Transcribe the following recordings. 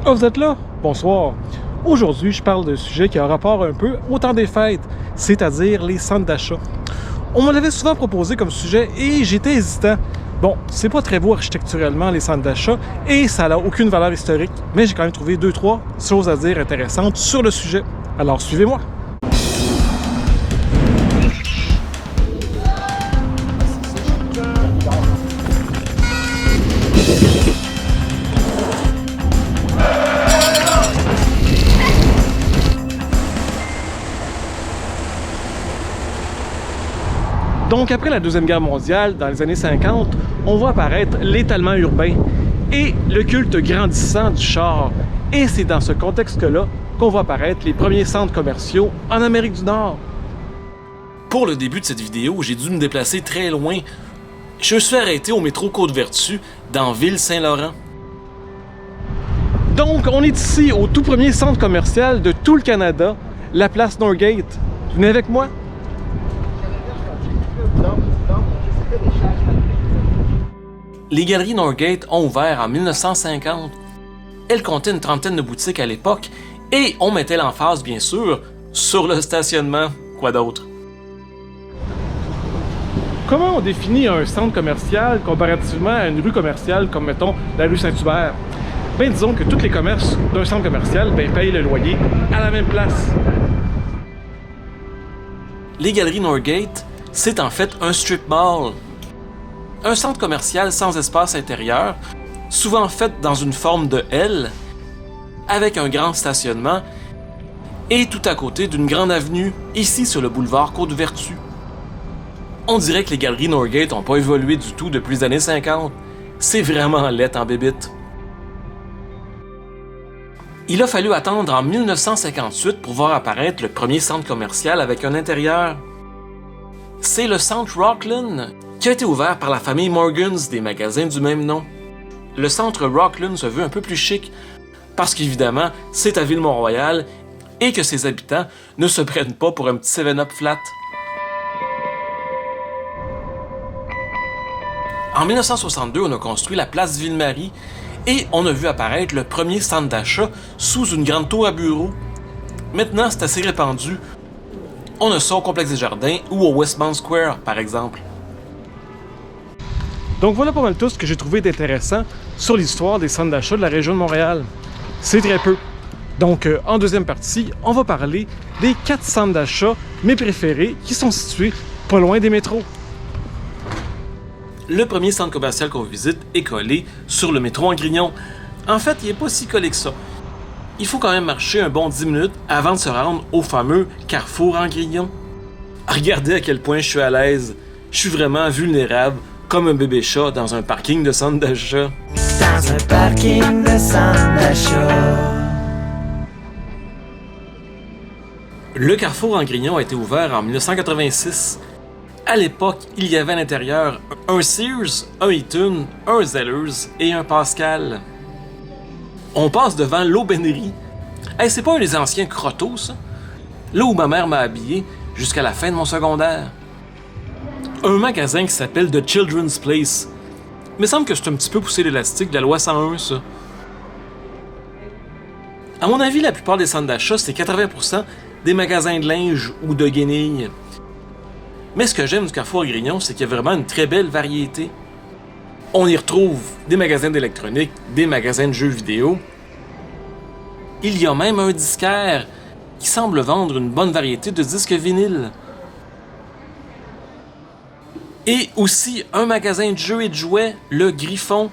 Ah, vous êtes là? Bonsoir. Aujourd'hui, je parle d'un sujet qui a rapport un peu au temps des fêtes, c'est-à-dire les centres d'achat. On me l'avait souvent proposé comme sujet et j'étais hésitant. Bon, c'est pas très beau architecturellement les centres d'achat et ça n'a aucune valeur historique, mais j'ai quand même trouvé 2-3 choses à dire intéressantes sur le sujet. Alors suivez-moi. Donc, après la Deuxième Guerre mondiale, dans les années 50, on voit apparaître l'étalement urbain et le culte grandissant du char. Et c'est dans ce contexte-là qu'on voit apparaître les premiers centres commerciaux en Amérique du Nord. Pour le début de cette vidéo, j'ai dû me déplacer très loin. Je me suis arrêté au métro Côte-Vertu, dans Ville-Saint-Laurent. Donc, on est ici au tout premier centre commercial de tout le Canada, la place Norgate. Venez avec moi. Les galeries Norgate ont ouvert en 1950. Elles comptaient une trentaine de boutiques à l'époque et on mettait l'emphase, bien sûr, sur le stationnement. Quoi d'autre? Comment on définit un centre commercial comparativement à une rue commerciale comme, mettons, la rue Saint-Hubert? Ben, disons que tous les commerces d'un centre commercial payent le loyer à la même place. Les galeries Norgate, c'est en fait un strip mall. Un centre commercial sans espace intérieur, souvent fait dans une forme de L, avec un grand stationnement, et tout à côté d'une grande avenue, ici sur le boulevard Côte-Vertu. On dirait que les galeries Norgate n'ont pas évolué du tout depuis les années 50. C'est vraiment laid en bébite. Il a fallu attendre en 1958 pour voir apparaître le premier centre commercial avec un intérieur. C'est le centre Rockland, qui a été ouvert par la famille Morgans des magasins du même nom. Le centre Rockland se veut un peu plus chic, parce qu'évidemment, c'est à Ville-Mont-Royal et que ses habitants ne se prennent pas pour un petit 7-Up flat. En 1962, on a construit la place Ville-Marie et on a vu apparaître le premier centre d'achat sous une grande tour à bureaux. Maintenant, c'est assez répandu. On a ça au Complexe des Jardins ou au Westmount Square, par exemple. Donc voilà pas mal tout ce que j'ai trouvé d'intéressant sur l'histoire des centres d'achat de la région de Montréal. C'est très peu. Donc en deuxième partie, on va parler des 4 centres d'achat, mes préférés, qui sont situés pas loin des métros. Le premier centre commercial qu'on visite est collé sur le métro Angrignon. En fait, il n'est pas si collé que ça. Il faut quand même marcher un bon 10 minutes avant de se rendre au fameux Carrefour Angrignon. Regardez à quel point je suis à l'aise. Je suis vraiment vulnérable, comme un bébé chat dans un parking de centre d'achat. Dans un parking de centre d'achat. Le Carrefour Angrignon a été ouvert en 1986. À l'époque, il y avait à l'intérieur un Sears, un Eaton, un Zellers et un Pascal. On passe devant l'Aubainerie. Hey, c'est pas un des anciens crottos, ça? Là où ma mère m'a habillé jusqu'à la fin de mon secondaire. Un magasin qui s'appelle The Children's Place. Il me semble que c'est un petit peu poussé l'élastique de la loi 101, ça. À mon avis, la plupart des centres d'achat, c'est 80% des magasins de linge ou de guenilles. Mais ce que j'aime du Carrefour Angrignon, c'est qu'il y a vraiment une très belle variété. On y retrouve des magasins d'électronique, des magasins de jeux vidéo. Il y a même un disquaire qui semble vendre une bonne variété de disques vinyles. Et aussi un magasin de jeux et de jouets, le Griffon.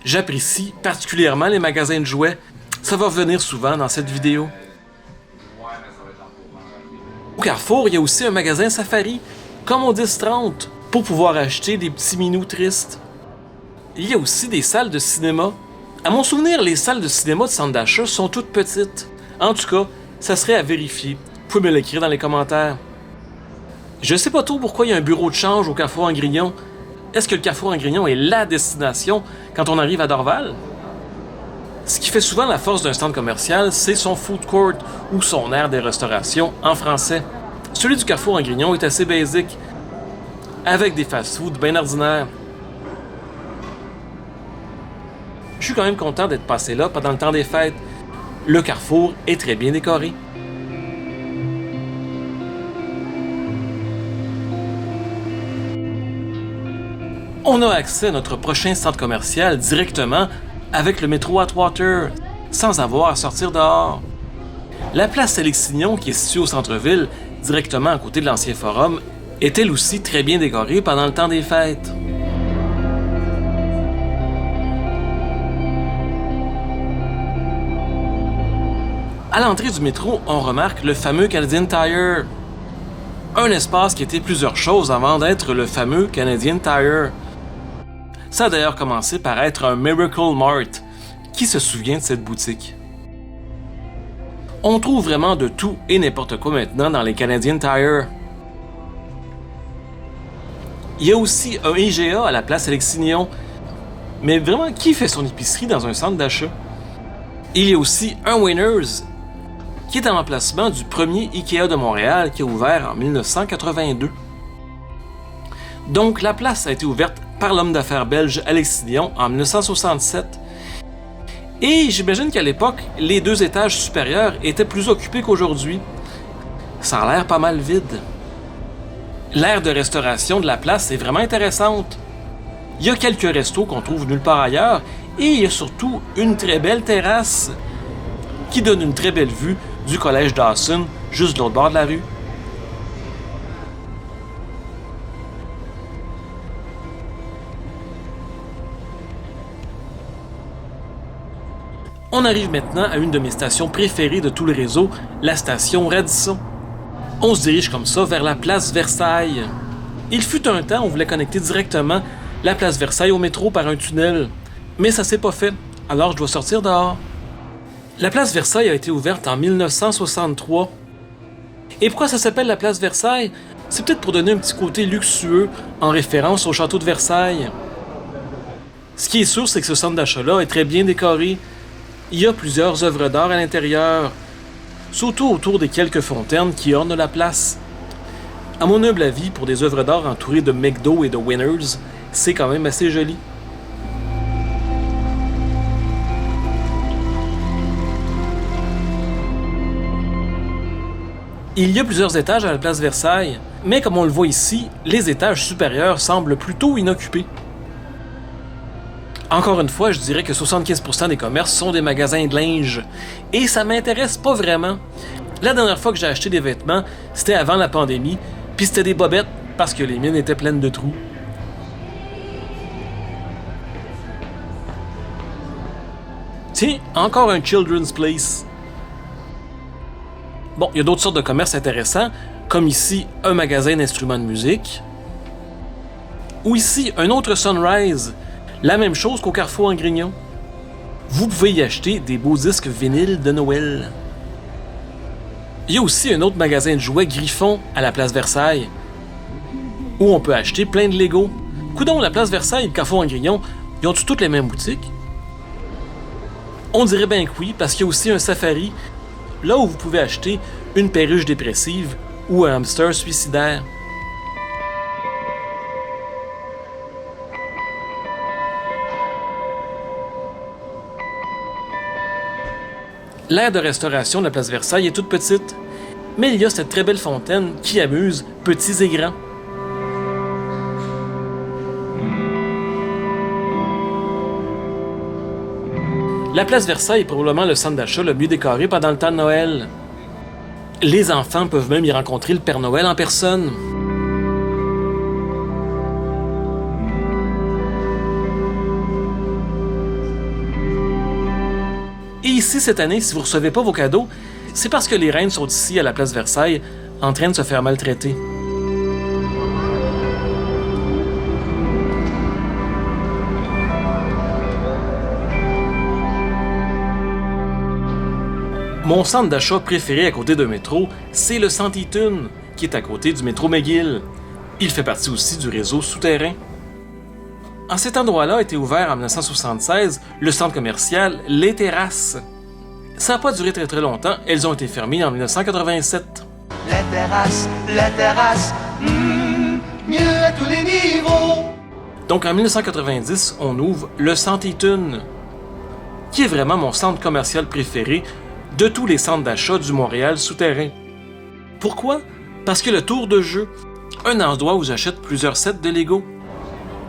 J'apprécie particulièrement les magasins de jouets. Ça va revenir souvent dans cette vidéo. Au Carrefour, il y a aussi un magasin Safari, comme au 10-30, pour pouvoir acheter des petits minous tristes. Il y a aussi des salles de cinéma. À mon souvenir, les salles de cinéma de centre d'achat sont toutes petites. En tout cas, ça serait à vérifier. Vous pouvez me l'écrire dans les commentaires. Je sais pas trop pourquoi il y a un bureau de change au Carrefour Angrignon. Est-ce que le Carrefour Angrignon est la destination quand on arrive à Dorval? Ce qui fait souvent la force d'un centre commercial, c'est son food court ou son aire de restauration en français. Celui du Carrefour Angrignon est assez basique, avec des fast-foods bien ordinaires. je suis quand même content d'être passé là pendant le temps des fêtes. Le carrefour est très bien décoré. On a accès à notre prochain centre commercial directement avec le métro Atwater, sans avoir à sortir dehors. La place Alexis-Signon, qui est située au centre-ville, directement à côté de l'ancien forum, est elle aussi très bien décorée pendant le temps des fêtes. À l'entrée du métro, on remarque le fameux Canadian Tire. Un espace qui était plusieurs choses avant d'être le fameux Canadian Tire. Ça a d'ailleurs commencé par être un Miracle Mart. Qui se souvient de cette boutique? On trouve vraiment de tout et n'importe quoi maintenant dans les Canadian Tire. Il y a aussi un IGA à la place Alexis-Signon. Mais vraiment, qui fait son épicerie dans un centre d'achat? Il y a aussi un Winners, qui est en emplacement du premier IKEA de Montréal qui a ouvert en 1982. Donc la place a été ouverte par l'homme d'affaires belge Alexis-Signon en 1967. Et j'imagine qu'à l'époque, les 2 étages supérieurs étaient plus occupés qu'aujourd'hui. Ça a l'air pas mal vide. L'aire de restauration de la place est vraiment intéressante. Il y a quelques restos qu'on trouve nulle part ailleurs et il y a surtout une très belle terrasse qui donne une très belle vue du collège Dawson, juste de l'autre bord de la rue. On arrive maintenant à une de mes stations préférées de tout le réseau, la station Radisson. On se dirige comme ça vers la place Versailles. Il fut un temps où on voulait connecter directement la place Versailles au métro par un tunnel, mais ça s'est pas fait, alors je dois sortir dehors. La place Versailles a été ouverte en 1963. Et pourquoi ça s'appelle la place Versailles? C'est peut-être pour donner un petit côté luxueux en référence au château de Versailles. Ce qui est sûr, c'est que ce centre d'achat-là est très bien décoré. Il y a plusieurs œuvres d'art à l'intérieur, surtout autour des quelques fontaines qui ornent la place. À mon humble avis, pour des œuvres d'art entourées de McDo et de Winners, c'est quand même assez joli. Il y a plusieurs étages à la place Versailles, mais comme on le voit ici, les étages supérieurs semblent plutôt inoccupés. Encore une fois, je dirais que 75% des commerces sont des magasins de linge, et ça m'intéresse pas vraiment. La dernière fois que j'ai acheté des vêtements, c'était avant la pandémie, puis c'était des bobettes parce que les mines étaient pleines de trous. Tiens, encore un Children's Place. Bon, il y a d'autres sortes de commerces intéressants, comme ici un magasin d'instruments de musique, ou ici un autre Sunrise, la même chose qu'au Carrefour en Grignon. Vous pouvez y acheter des beaux disques vinyles de Noël. Il y a aussi un autre magasin de jouets Griffon à la place Versailles, où on peut acheter plein de Lego. Coudon, la place Versailles et le Carrefour en Grignon, ils ont toutes les mêmes boutiques? On dirait bien que oui, parce qu'il y a aussi un safari, là où vous pouvez acheter une perruche dépressive ou un hamster suicidaire. L'aire de restauration de la place Versailles est toute petite, mais il y a cette très belle fontaine qui amuse petits et grands. La place Versailles est probablement le centre d'achat le mieux décoré pendant le temps de Noël. Les enfants peuvent même y rencontrer le Père Noël en personne. Et ici, cette année, si vous ne recevez pas vos cadeaux, c'est parce que les reines sont ici à la place Versailles, en train de se faire maltraiter. Mon centre d'achat préféré à côté d'un métro, c'est le Centre Eaton, qui est à côté du métro McGill. Il fait partie aussi du réseau souterrain. En cet endroit-là a été ouvert en 1976 le centre commercial Les Terrasses. Ça n'a pas duré très longtemps, elles ont été fermées en 1987. Les terrasses, mieux à tous les niveaux. Donc en 1990, on ouvre le Centre Eaton. qui est vraiment mon centre commercial préféré de tous les centres d'achat du Montréal souterrain. Pourquoi? Parce que le tour de jeu, un endroit où j'achète plusieurs sets de Lego.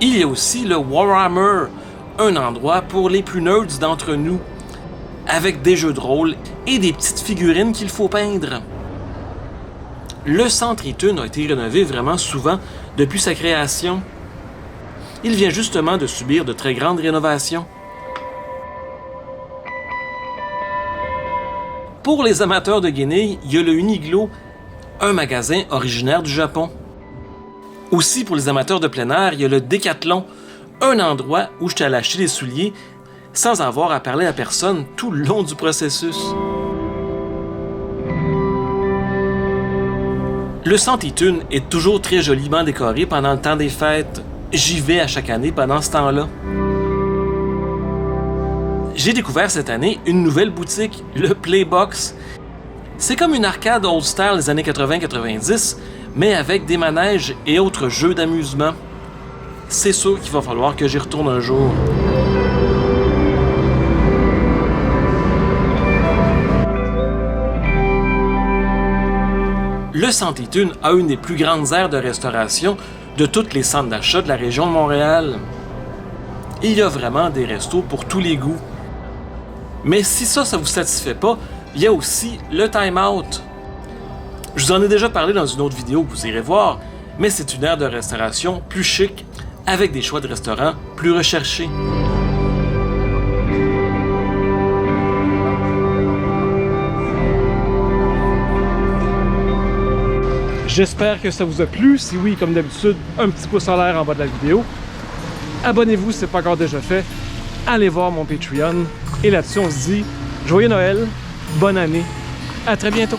Il y a aussi le Warhammer, un endroit pour les plus nerds d'entre nous, avec des jeux de rôle et des petites figurines qu'il faut peindre. Le centre Eaton a été rénové vraiment souvent depuis sa création. Il vient justement de subir de très grandes rénovations. Pour les amateurs de guenilles, il y a le Uniqlo, un magasin originaire du Japon. Aussi, pour les amateurs de plein air, il y a le Décathlon, un endroit où je suis allé acheter des souliers sans avoir à parler à personne tout le long du processus. Le centre Eaton est toujours très joliment décoré pendant le temps des fêtes. J'y vais à chaque année pendant ce temps-là. J'ai découvert cette année une nouvelle boutique, le Playbox. C'est comme une arcade old style des années 80-90, mais avec des manèges et autres jeux d'amusement. C'est sûr qu'il va falloir que j'y retourne un jour. Le centre Eaton a une des plus grandes aires de restauration de toutes les centres d'achat de la région de Montréal. Il y a vraiment des restos pour tous les goûts. Mais si ça vous satisfait pas, il y a aussi le Time Out. Je vous en ai déjà parlé dans une autre vidéo que vous irez voir, mais c'est une aire de restauration plus chic, avec des choix de restaurants plus recherchés. J'espère que ça vous a plu. Si oui, comme d'habitude, un petit pouce en l'air en bas de la vidéo. Abonnez-vous si ce n'est pas encore déjà fait. Allez voir mon Patreon. Et là-dessus, on se dit joyeux Noël, bonne année, à très bientôt.